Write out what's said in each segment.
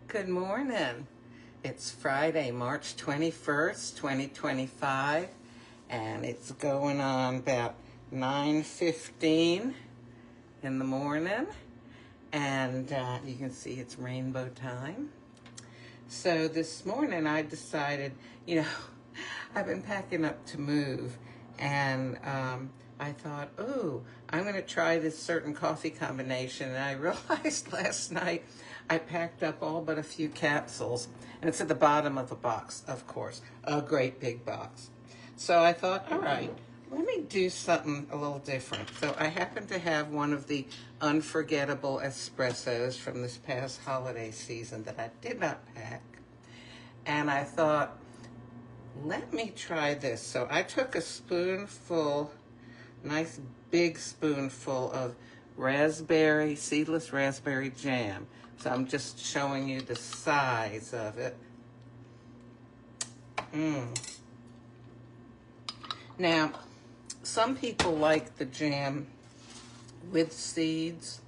Good morning. It's Friday, March 21st, 2025, and it's going on about 9:15 in the morning, and you can see it's rainbow time. So this morning I decided, I've been packing up to move, and I thought, I'm going to try this certain coffee combination, and I realized last night I packed up all but a few capsules, and it's at the bottom of the box, of course, a great big box. So I thought, all right, let me do something a little different. So I happen to have one of the unforgettable espressos from this past holiday season that I did not pack, and I thought, let me try this. So I took a spoonful, nice big spoonful of seedless raspberry jam. So I'm just showing you the size of it. Now, some people like the jam with seeds.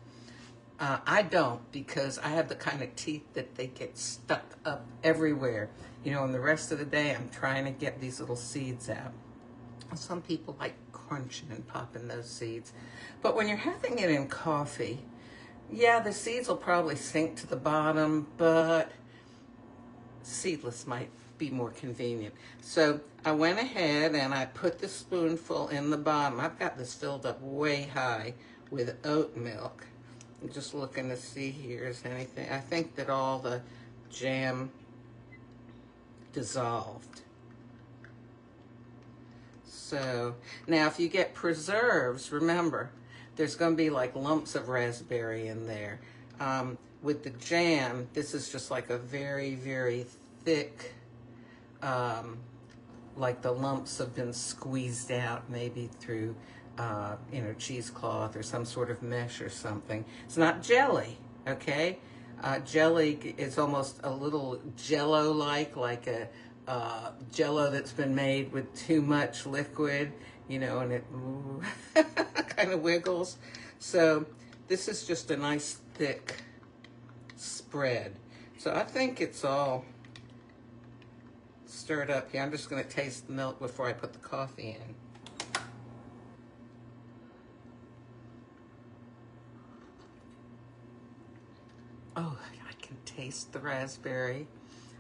I don't, because I have the kind of teeth that they get stuck up everywhere. And the rest of the day I'm trying to get these little seeds out. Some people like crunching and popping those seeds. But when you're having it in coffee, yeah, the seeds will probably sink to the bottom, but seedless might be more convenient. So I went ahead and I put the spoonful in the bottom. I've got this filled up way high with oat milk. I'm just looking to see here is anything. I think that all the jam dissolved. So now if you get preserves, remember, there's going to be like lumps of raspberry in there. With the jam, this is just like a very, very thick, like the lumps have been squeezed out maybe through, cheesecloth or some sort of mesh or something. It's not jelly, okay? Jelly is almost a little jello-like, like a jello that's been made with too much liquid, and it kind of wiggles. So this is just a nice thick spread. So I think it's all stirred up here. I'm just going to taste the milk before I put the coffee in. Oh, I can taste the raspberry.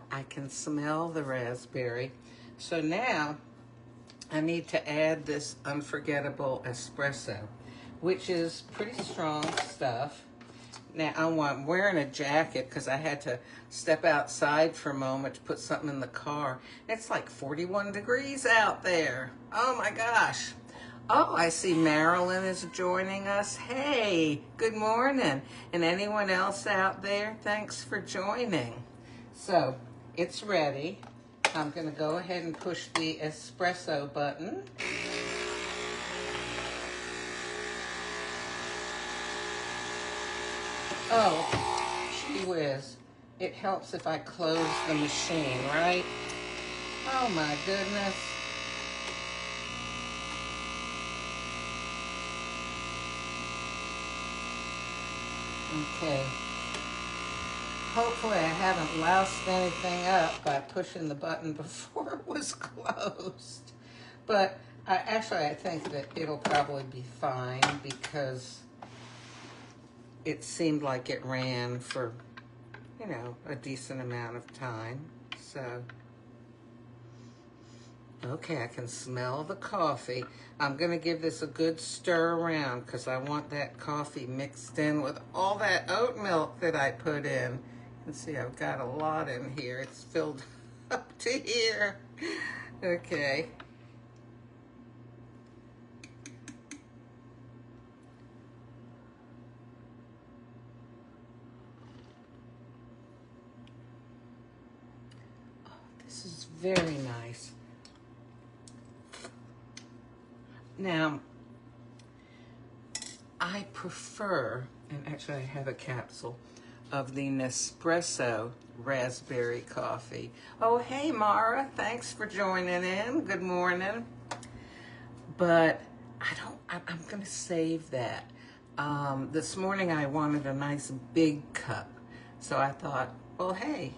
I can smell the raspberry. So now I need to add this unforgettable espresso, which is pretty strong stuff. Now I'm wearing a jacket because I had to step outside for a moment to put something in the car. It's like 41 degrees out there. Oh my gosh. Oh, I see Marilyn is joining us. Hey, good morning. And anyone else out there, thanks for joining. So it's ready. I'm going to go ahead and push the espresso button. Oh, gee whiz. It helps if I close the machine, right? Oh my goodness. Okay. Hopefully I haven't loused anything up by pushing the button before it was closed. But I think that it'll probably be fine because it seemed like it ran for, a decent amount of time. So, okay, I can smell the coffee. I'm going to give this a good stir around because I want that coffee mixed in with all that oat milk that I put in. You can see I've got a lot in here. It's filled up to here. Okay. Oh, this is very nice. Now, I prefer, and actually I have a capsule of the Nespresso raspberry coffee. Oh, hey, Mara, thanks for joining in. Good morning. But I'm going to save that. This morning I wanted a nice big cup. So I thought, well, hey,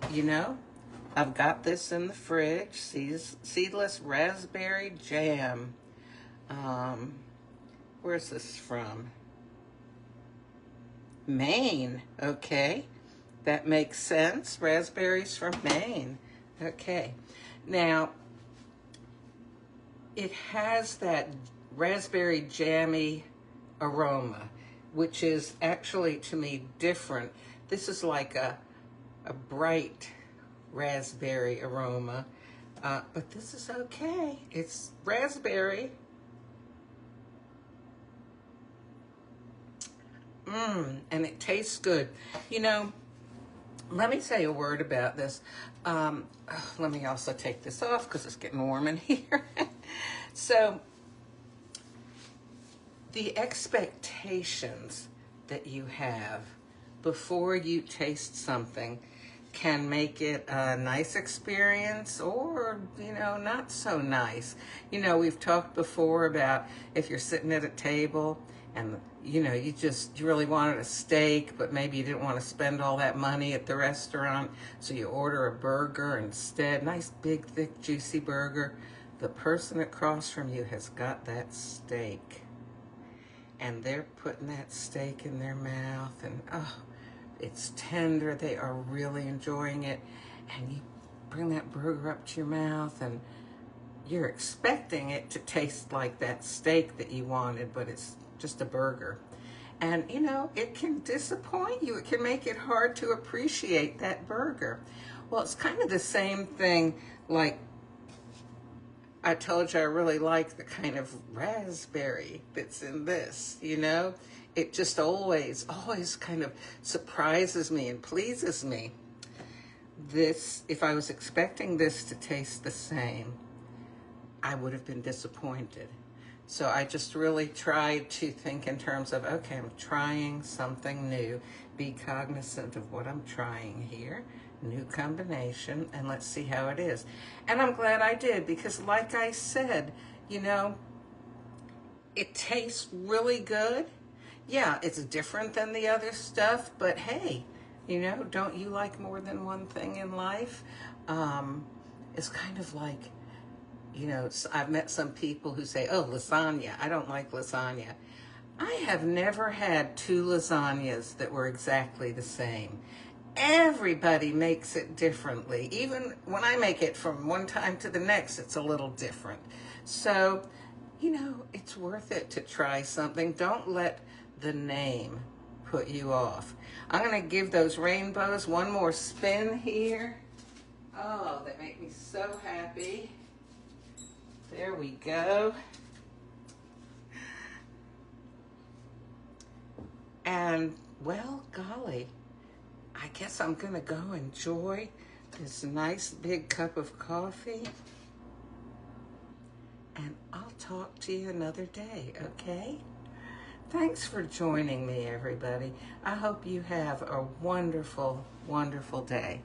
I've got this in the fridge, seedless raspberry jam. Where's this from? Maine, okay. That makes sense. Raspberries from Maine. Okay. Now, it has that raspberry jammy aroma, which is actually, to me, different. This is like a bright raspberry aroma, but this is okay. It's raspberry. And it tastes good. Let me say a word about this. Let me also take this off because it's getting warm in here. So, the expectations that you have before you taste something can make it a nice experience or, not so nice. We've talked before about if you're sitting at a table and, you really wanted a steak, but maybe you didn't want to spend all that money at the restaurant, so you order a burger instead. Nice, big, thick, juicy burger. The person across from you has got that steak, and they're putting that steak in their mouth, and it's tender. They are really enjoying it, and you bring that burger up to your mouth, and you're expecting it to taste like that steak that you wanted, but it's just a burger. And, it can disappoint you. It can make it hard to appreciate that burger. Well, it's kind of the same thing like I told you I really like the kind of raspberry that's in this, It just always kind of surprises me and pleases me. This, if I was expecting this to taste the same, I would have been disappointed. So I just really tried to think in terms of, okay, I'm trying something new. Be cognizant of what I'm trying here. New combination, and let's see how it is. And I'm glad I did, because like I said, it tastes really good. Yeah, it's different than the other stuff, but hey, don't you like more than one thing in life? It's kind of like, I've met some people who say, oh, lasagna. I don't like lasagna. I have never had two lasagnas that were exactly the same. Everybody makes it differently. Even when I make it from one time to the next, it's a little different. So, it's worth it to try something. Don't let the name put you off. I'm going to give those rainbows one more spin here. Oh, they make me so happy. There we go. And, well, golly, I guess I'm going to go enjoy this nice big cup of coffee. And I'll talk to you another day, okay? Thanks for joining me, everybody. I hope you have a wonderful, wonderful day.